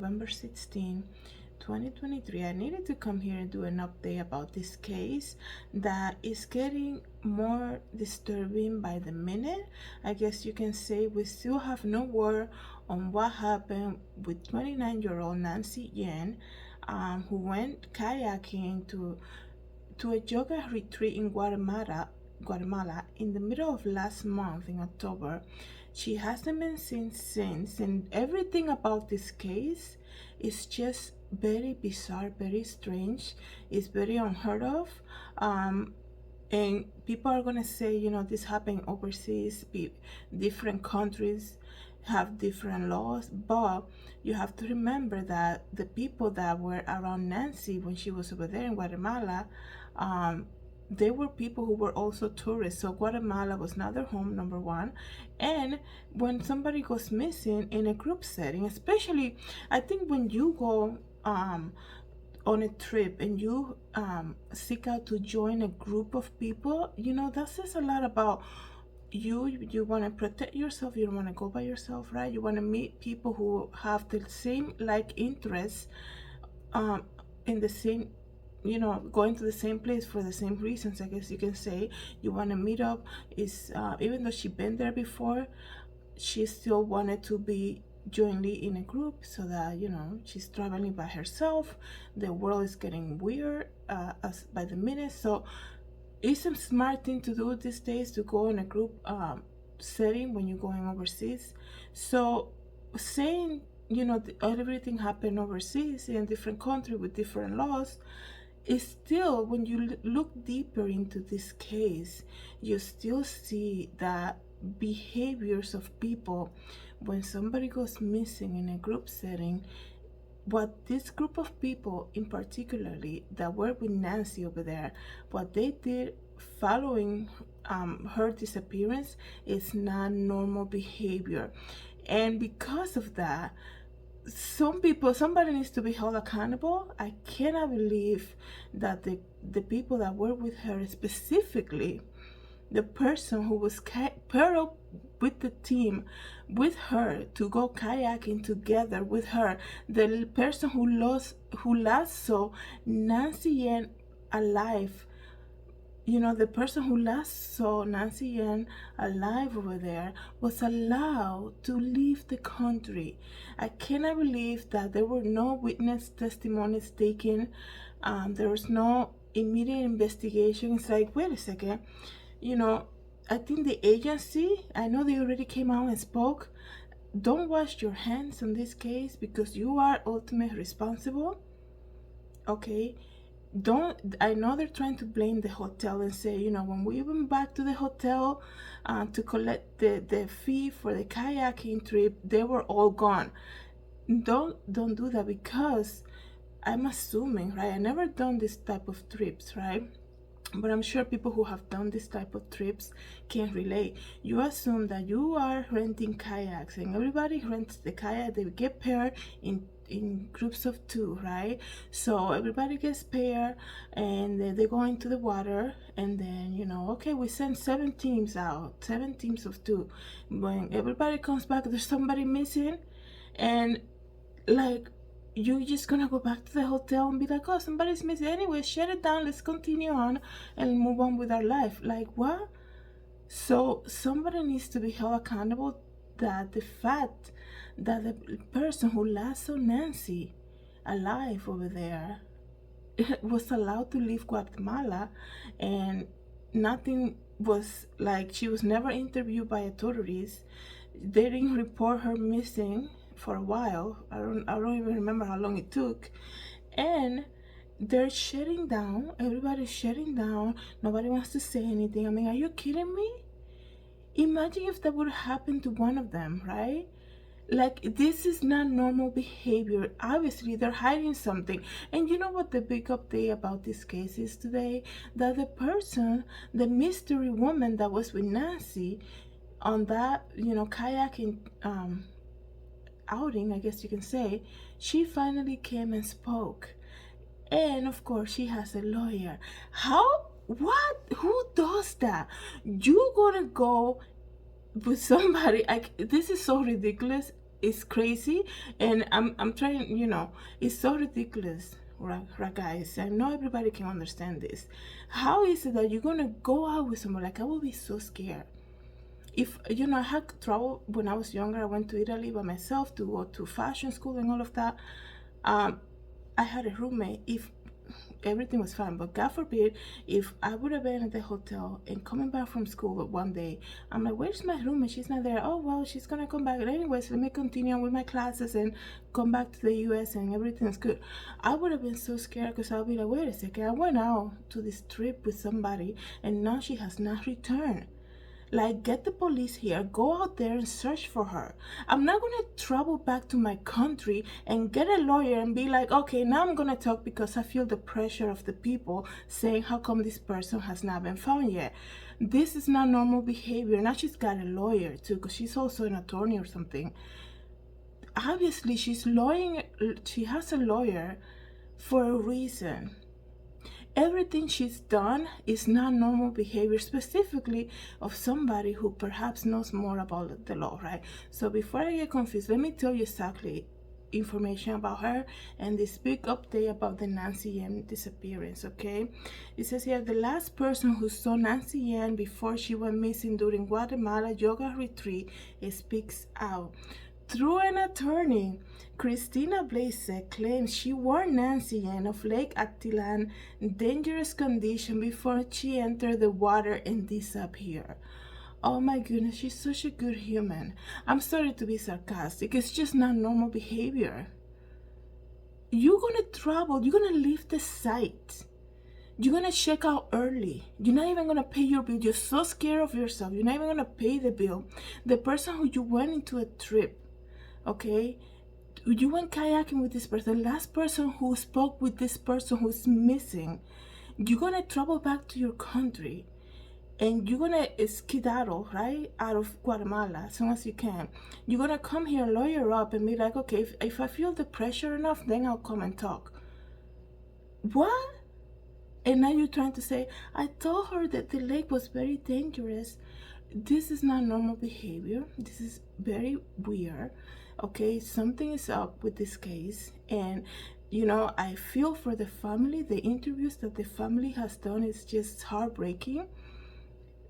November 16, 2023. I needed to come here and do an update about this case that is getting more disturbing by the minute. I guess you can say we still have no word on what happened with 29-year-old Nancy Yen, who went kayaking to a yoga retreat in Guatemala in the middle of last month in October. She hasn't been seen since, and everything about this case is just very bizarre, very strange. It's very unheard of. And people are gonna say, this happened overseas, different countries have different laws, but you have to remember that the people that were around Nancy when she was over there in Guatemala, they were people who were also tourists. So Guatemala was not their home, number one. And when somebody goes missing in a group setting, especially, I think when you go on a trip and you seek out to join a group of people, that says a lot about you want to protect yourself. You don't want to go by yourself, right? You want to meet people who have the same interests, in the same, going to the same place for the same reasons, I guess you can say. You want to meet up. Is even though she'd been there before, she still wanted to be jointly in a group, so that she's traveling by herself. The world is getting weird as by the minute, so it's a smart thing to do these days, to go in a group setting when you're going overseas. So saying everything happened overseas in a different country with different laws, is still, when you look deeper into this case, you still see that behaviors of people when somebody goes missing in a group setting. What this group of people in particularly that were with Nancy over there, what they did following her disappearance is not normal behavior. And because of that, somebody needs to be held accountable. I cannot believe that the people that were with her, specifically the person who was paired up with the team with her to go kayaking together with her, the person who last saw Nancy Yen alive, the person who last saw Nancy Yen alive over there, was allowed to leave the country. I cannot believe that there were no witness testimonies taken. There was no immediate investigation. It's like, wait a second, I think the agency, I know they already came out and spoke. Don't wash your hands on this case, because you are ultimately responsible. Okay? I know they're trying to blame the hotel and say, when we went back to the hotel to collect the fee for the kayaking trip, they were all gone. Don't do that, because I'm assuming, right? I never done this type of trips, right? But I'm sure people who have done this type of trips can relate. You assume that you are renting kayaks, and everybody rents the kayak. They get paired in groups of two, right? So everybody gets paired, and they go into the water, and then okay, we send 7 teams out, 7 teams of 2. When everybody comes back, there's somebody missing, and you're just gonna go back to the hotel and be like, oh, somebody's missing anyway, shut it down, let's continue on and move on with our life. Like, what? So somebody needs to be held accountable, that the fact that the person who last saw Nancy alive over there was allowed to leave Guatemala, and nothing was, she was never interviewed by authorities. They didn't report her missing for a while. I don't even remember how long it took. And they're shutting down. Everybody's shutting down. Nobody wants to say anything. I mean, are you kidding me? Imagine if that would happen to one of them, right? This is not normal behavior. Obviously, they're hiding something. And you know what the big update about this case is today? That the mystery woman that was with Nancy on that, kayaking outing, I guess you can say, she finally came and spoke. And of course, she has a lawyer. Who does that? You gonna go with somebody, this is so ridiculous. it's crazy, and I'm trying, it's so ridiculous, right, guys. I know everybody can understand this. How is it that you're gonna go out with someone? Like, I would be so scared. If I had trouble when I was younger. I went to Italy by myself to go to fashion school and all of that. I had a roommate. If everything was fine, but God forbid, if I would have been at the hotel and coming back from school one day, I'm like, where's my roommate? She's not there. Oh, well, she's gonna come back. Anyways, let me continue with my classes and come back to the US and everything's good. I would have been so scared, because I'll be like, wait a second, I went out to this trip with somebody and now she has not returned. Like, get the police here, go out there and search for her. I'm not gonna travel back to my country and get a lawyer and be like, okay, now I'm gonna talk because I feel the pressure of the people saying, how come this person has not been found yet? This is not normal behavior. Now she's got a lawyer too, because she's also an attorney or something. Obviously, she has a lawyer for a reason. Everything she's done is not normal behavior, specifically of somebody who perhaps knows more about the law, right? So before I get confused, let me tell you exactly information about her and this big update about the Nancy Yan disappearance, okay? It says here, the last person who saw Nancy Yan before she went missing during Guatemala yoga retreat speaks out. Through an attorney, christinablazek claims she warned Nancy Yan of Lake Attilan dangerous condition before she entered the water and disappeared. Oh my goodness, she's such a good human. I'm sorry to be sarcastic. It's just not normal behavior. You're gonna travel. You're gonna leave the site. You're gonna check out early. You're not even gonna pay your bill. You're so scared of yourself. You're not even gonna pay the bill. The person who you went into a trip, okay, you went kayaking with this person, last person who spoke with this person who's missing. You're gonna travel back to your country and you're gonna skedaddle right out of Guatemala as soon as you can. You're gonna come here, lawyer up, and be like, okay, if I feel the pressure enough, then I'll come and talk. What? And now you're trying to say, I told her that the lake was very dangerous. This is not normal behavior. This is very weird. Okay, something is up with this case, and I feel for the family. The interviews that the family has done is just heartbreaking.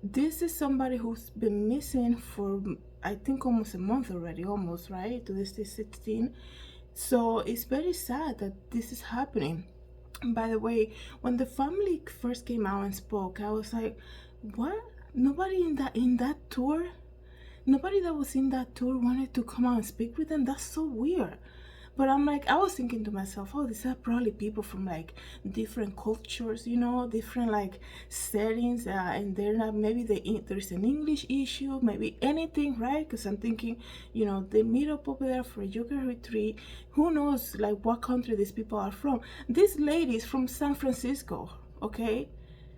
This is somebody who's been missing for, I think, almost a month already, almost, right? To this is 16. So it's very sad that this is happening. By the way, when the family first came out and spoke, I was like, what? Nobody in that tour, nobody that was in that tour wanted to come out and speak with them? That's so weird. But I'm like, I was thinking to myself, oh, these are probably people from like different cultures, different like settings, and they're not, maybe there's an English issue, maybe anything, right? Because I'm thinking, they meet up over there for a yoga retreat. Who knows like what country these people are from? This lady is from San Francisco, okay?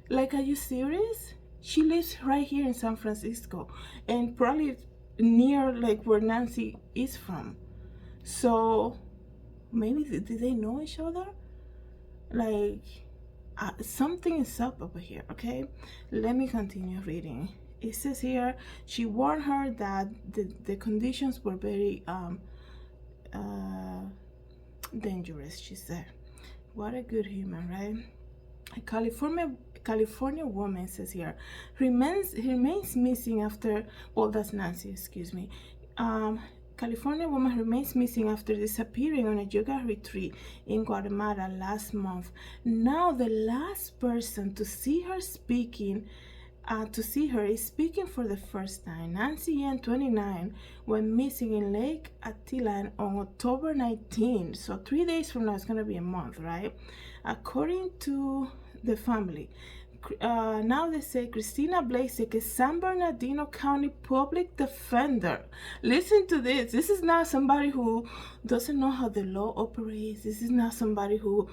Like, are you serious? She lives right here in San Francisco, and probably near like where Nancy is from. So maybe did they know each other? Like, something is up over here, okay? Let me continue reading. It says here, she warned her that the conditions were very dangerous, she said. What a good human, right? A California woman, says here, remains missing after, well, that's Nancy, excuse me. California woman remains missing after disappearing on a yoga retreat in Guatemala last month. Now the last person to see her is speaking for the first time. Nancy Yan, 29, went missing in Lake Attilan on October 19. So 3 days from now, it's going to be a month, right? According to the family, now they say christinablazek is San Bernardino County public defender. Listen to this. This is not somebody who doesn't know how the law operates. This is not somebody who,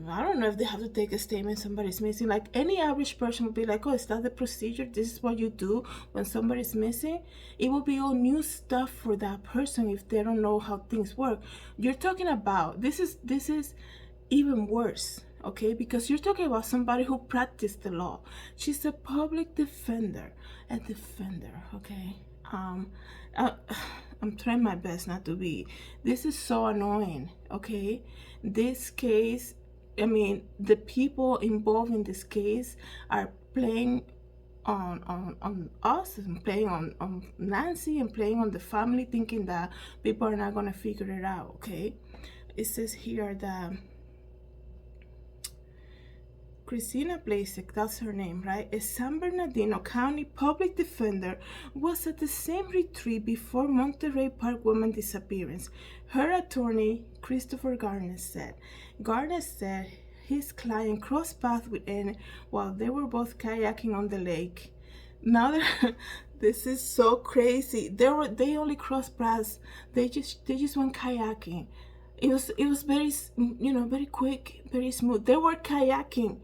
I don't know if they have to take a statement somebody's missing. Like, any average person would be like, oh, is that the procedure? This is what you do when somebody's missing? It will be all new stuff for that person if they don't know how things work. You're talking about, this is even worse. Okay, because you're talking about somebody who practiced the law. She's a public defender, okay? I'm trying my best not to be. This is so annoying, okay? This case, I mean, the people involved in this case are playing on us and playing on Nancy and playing on the family, thinking that people are not gonna figure it out, okay? It says here that Christinablazek, that's her name, right? A San Bernardino County public defender was at the same retreat before Monterey Park woman disappearance. Her attorney, Christopher Garnett said. Garnett said his client crossed paths with Anne while they were both kayaking on the lake. Now this is so crazy. They only crossed paths. They just went kayaking. It was very, very quick, very smooth. They were kayaking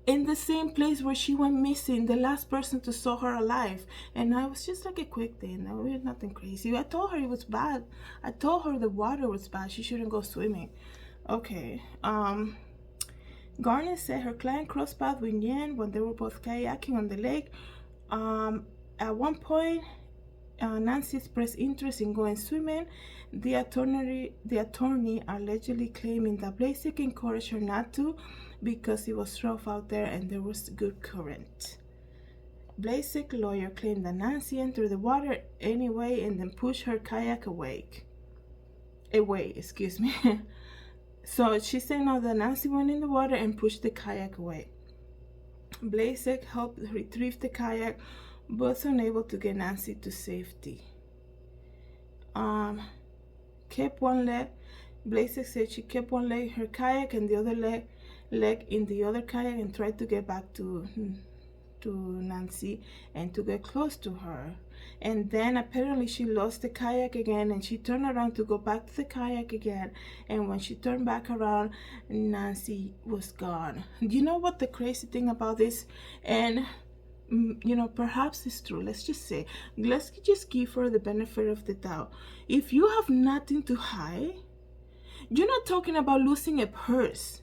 in the same place where she went missing, the last person to saw her alive. And I was just like a quick thing. No, it was nothing crazy. I told her it was bad. I told her the water was bad. She shouldn't go swimming. Okay. Garnet said her client crossed paths with Yan when they were both kayaking on the lake. At one point, Nancy expressed interest in going swimming. The attorney allegedly claiming that Blazek encouraged her not to because it was rough out there and there was good current. Blazek's lawyer claimed that Nancy entered the water anyway and then pushed her kayak away. So she said now that Nancy went in the water and pushed the kayak away. Blazek helped retrieve the kayak, but was unable to get Nancy to safety. Kept one leg. Blazek said she kept one leg in her kayak and the other leg in the other kayak and tried to get back to Nancy and to get close to her. And then apparently she lost the kayak again and she turned around to go back to the kayak again. And when she turned back around, Nancy was gone. Do you know what the crazy thing about this? And perhaps it's true. Let's just give her the benefit of the doubt. If you have nothing to hide, you're not talking about losing a purse.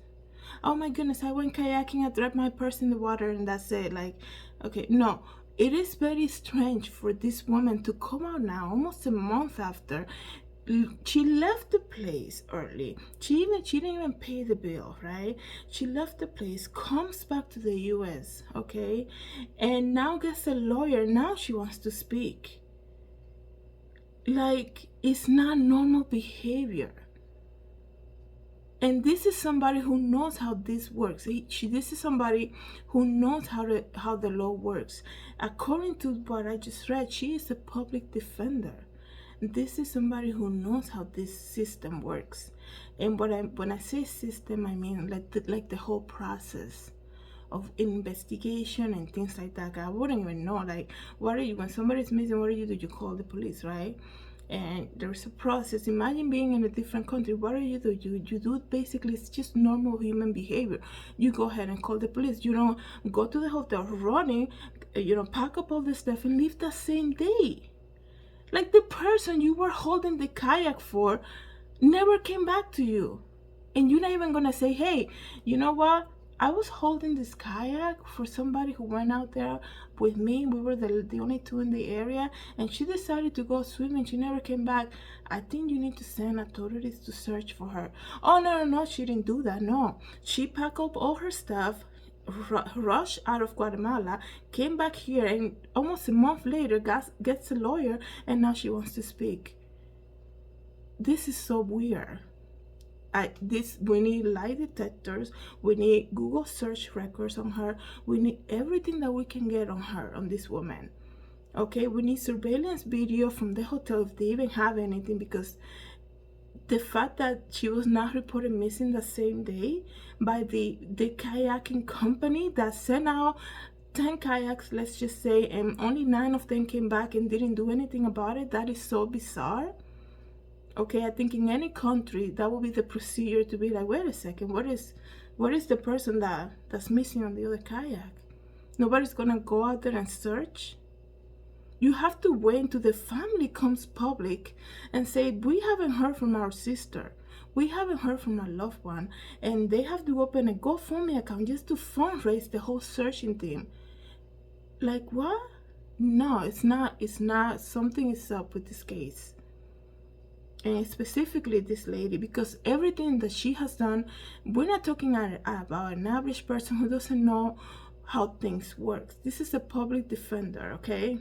Oh my goodness, I went kayaking, I dropped my purse in the water and that's it. Like, okay, no. It is very strange for this woman to come out now, almost a month after. She left the place early. She didn't even pay the bill, right? She left the place, comes back to the US, okay? And now gets a lawyer. Now she wants to speak. Like, it's not normal behavior. And this is somebody who knows how this works. This is somebody who knows how the law works. According to what I just read, she is a public defender. This is somebody who knows how this system works. And when I say system, I mean like the whole process of investigation and things like that. I wouldn't even know. Like, when somebody's missing, what do? You call the police, right? And there's a process. Imagine being in a different country. What do? You do basically, it's just normal human behavior. You go ahead and call the police. You don't go to the hotel running, pack up all the stuff and leave the same day. Like, the person you were holding the kayak for never came back to you. And you're not even gonna say, hey, you know what? I was holding this kayak for somebody who went out there with me. We were the only two in the area, and she decided to go swimming. She never came back. I think you need to send authorities to search for her. Oh, no, she didn't do that. No, she packed up all her stuff, rushed out of Guatemala, came back here, and almost a month later gets a lawyer, and now she wants to speak. This is so weird. We need lie detectors. We need Google search records on her. We need everything that we can get on her, on this woman. Okay, we need surveillance video from the hotel if they even have anything, because the fact that she was not reported missing the same day by the kayaking company that sent out 10 kayaks, let's just say, and only 9 of them came back and didn't do anything about it, that is so bizarre. Okay, I think in any country that would be the procedure to be like, wait a second, what is the person that's missing on the other kayak? Nobody's gonna go out there and search. You have to wait until the family comes public and say, we haven't heard from our sister, we haven't heard from our loved one, and they have to open a GoFundMe account just to fundraise the whole searching team. Like, what? No, it's not. Something is up with this case. and specifically this lady, because everything that she has done, we're not talking about an average person who doesn't know how things work. This is a public defender, okay,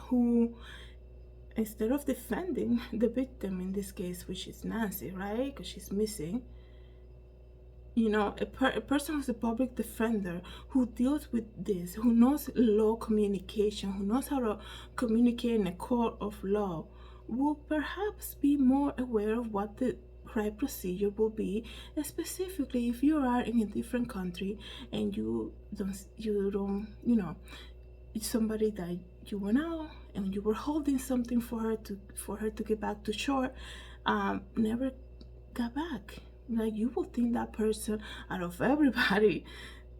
who, instead of defending the victim in this case, which is Nancy, right, because she's missing, a person who's a public defender, who deals with this, who knows law communication, who knows how to communicate in a court of law, will perhaps be more aware of what the right procedure will be, specifically if you are in a different country and you don't, somebody that you went out and you were holding something for her to get back to shore, never got back. Like, you will think that person, out of everybody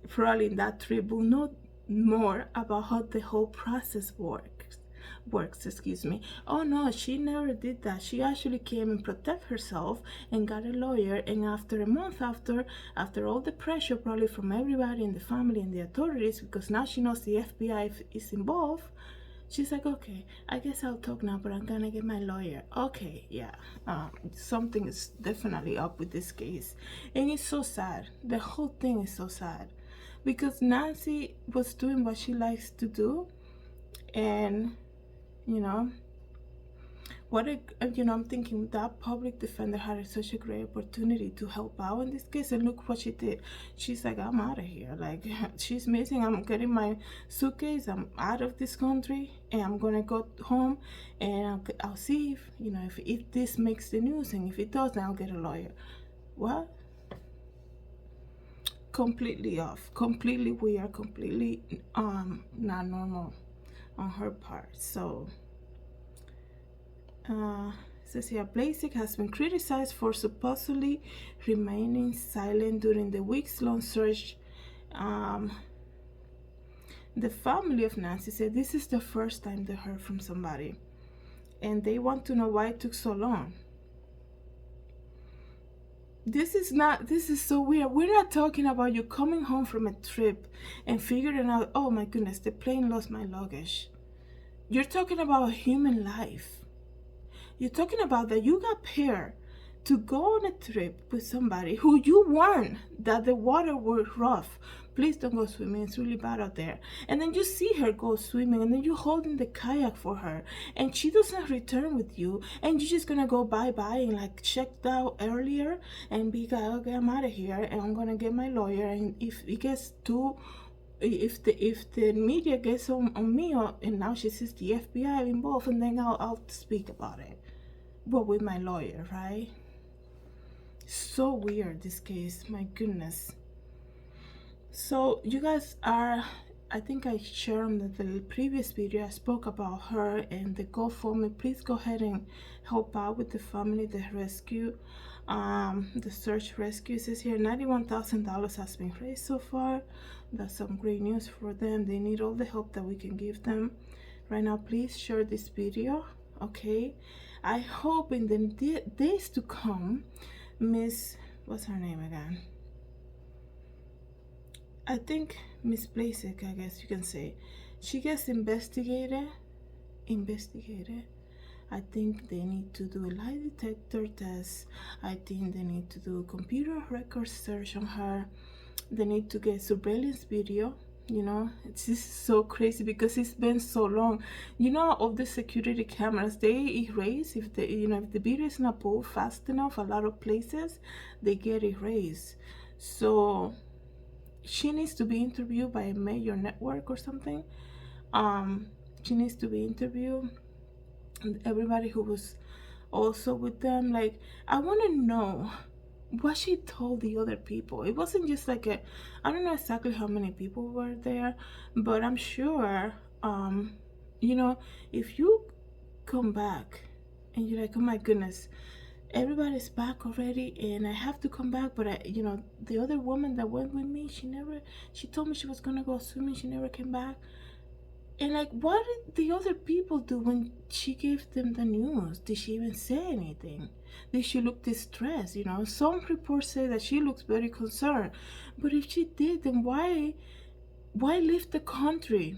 probably in that trip, will know more about how the whole process works, excuse me. Oh no, she never did that. She actually came and protect herself and got a lawyer, and after a month, after all the pressure probably from everybody in the family and the authorities, because now she knows the FBI is involved, she's like, okay, I guess I'll talk now, but I'm gonna get my lawyer. Okay, yeah, something is definitely up with this case. And it's so sad. The whole thing is so sad, because Nancy was doing what she likes to do, and I'm thinking that public defender had such a great opportunity to help out in this case, and look what she did. She's like, I'm out of here. Like, she's missing. I'm getting my suitcase. I'm out of this country, and I'm gonna go home, and I'll see if this makes the news, and if it does, then I'll get a lawyer. What? Completely off. Completely weird. Completely not normal on her part. So. It says here, Blazek has been criticized for supposedly remaining silent during the weeks-long search. The family of Nancy said this is the first time they heard from somebody, and they want to know why it took so long. This is so weird. We're not talking about you coming home from a trip and figuring out, oh my goodness, the plane lost my luggage. You're talking about a human life. You're talking about that you got paired to go on a trip with somebody who you warned that the water was rough. Please don't go swimming. It's really bad out there. And then you see her go swimming, and then you're holding the kayak for her, and she doesn't return with you, and you're just gonna go bye-bye and like checked out earlier and be like, okay, I'm out of here, and I'm gonna get my lawyer, and if it gets too, if the media gets on me, and now she sees the FBI involved, and then I'll speak about it, but with my lawyer, right? So weird, this case, my goodness. So you guys are, I think I shared on the previous video, I spoke about her and the GoFundMe. Please go ahead and help out with the family, the rescue, the search rescue. It says here $91,000 has been raised so far. That's some great news for them. They need all the help that we can give them right now. Please share this video, okay? I hope in the days to come, Miss, what's her name again? I think Miss Blazek, I guess you can say, she gets investigated. I think they need to do a lie detector test. I think they need to do a computer record search on her. They need to get surveillance video. It's just so crazy because it's been so long. Of the security cameras, they erase if if the video is not pulled fast enough. A lot of places they get erased. So she needs to be interviewed by a major network or something. She needs to be interviewed. And everybody who was also with them, like, I want to know what she told the other people. It wasn't just like I don't know exactly how many people were there, but I'm sure if you come back and you're like, oh my goodness, everybody's back already and I have to come back, but the other woman that went with me, she told me she was gonna go swimming, she never came back. And like, what did the other people do when she gave them the news? Did she even say anything? Did she look distressed? Some reports say that she looks very concerned. But if she did, then why leave the country?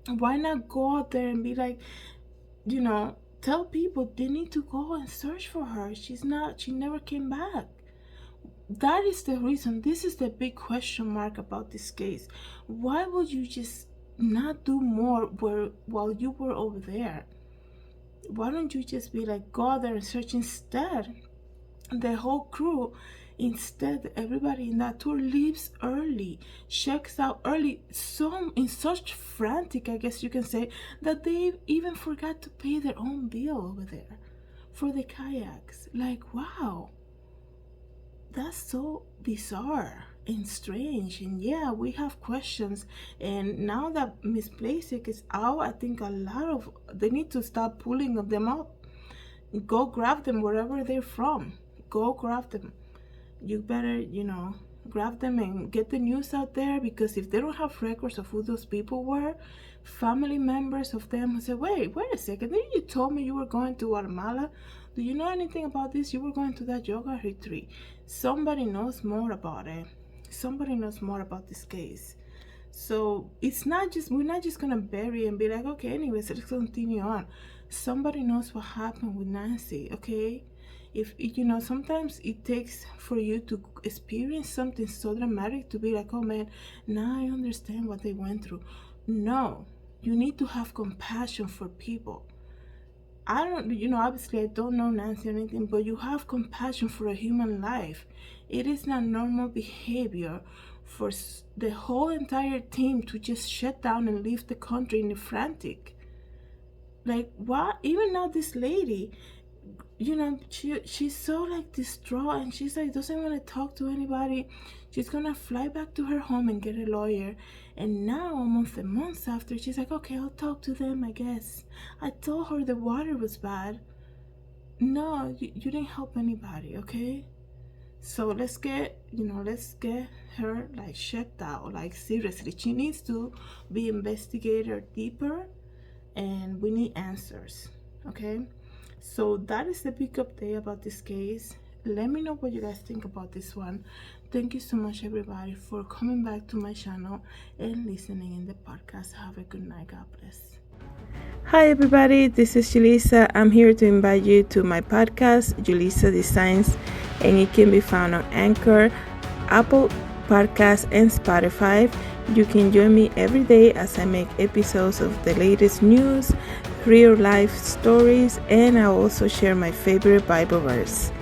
Why not go out there and be like, tell people they need to go and search for her. She never came back. That is the reason. This is the big question mark about this case. Why would you just not do more while you were over there? Why don't you just be like, go there and search instead? The whole crew, instead, everybody in that tour leaves early, checks out early, so in such frantic, I guess you can say, that they even forgot to pay their own bill over there for the kayaks. Like, wow, that's so bizarre and strange. And yeah, we have questions. And now that Miss Blazek is out, I think they need to start pulling them up. Go grab them wherever they're from. Go grab them. You better, grab them and get the news out there, because if they don't have records of who those people were, family members of them who say, wait a second, didn't you told me you were going to Guatemala? Do you know anything about this? You were going to that yoga retreat. Somebody knows more about it. Somebody knows more about this case. So we're not just gonna bury it and be like, okay, anyways, let's continue on. Somebody knows what happened with Nancy, okay? If sometimes it takes for you to experience something so dramatic to be like, oh man, now I understand what they went through. No, you need to have compassion for people. Obviously I don't know Nancy or anything, but you have compassion for a human life. It is not normal behavior for the whole entire team to just shut down and leave the country in a frantic. Like, what? Even now this lady, she's so like distraught, and she's like doesn't want to talk to anybody. She's gonna fly back to her home and get a lawyer. And now almost a month after, she's like, okay, I'll talk to them, I guess. I told her the water was bad. No, you didn't help anybody, okay? So let's get her like checked out. Like, seriously, she needs to be investigated deeper, and we need answers, okay? So that is the big update about this case. Let me know what you guys think about this one. Thank you so much, everybody, for coming back to my channel and listening in the podcast. Have a good night. God bless. Hi, everybody. This is Julissa. I'm here to invite you to my podcast, Julissa Designs, and it can be found on Anchor, Apple Podcasts, and Spotify. You can join me every day as I make episodes of the latest news, real life stories, and I also share my favorite Bible verse.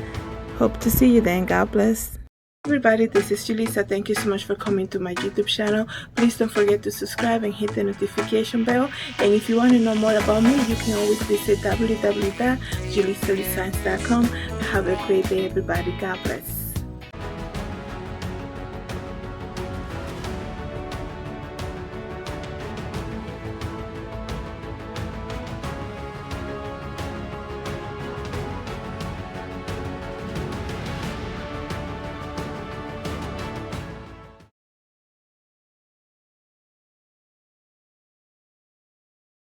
Hope to see you then. God bless. Everybody, this is Julissa. Thank you so much for coming to my YouTube channel. Please don't forget to subscribe and hit the notification bell. And if you want to know more about me, you can always visit www.julissadesigns.com. Have a great day, everybody. God bless.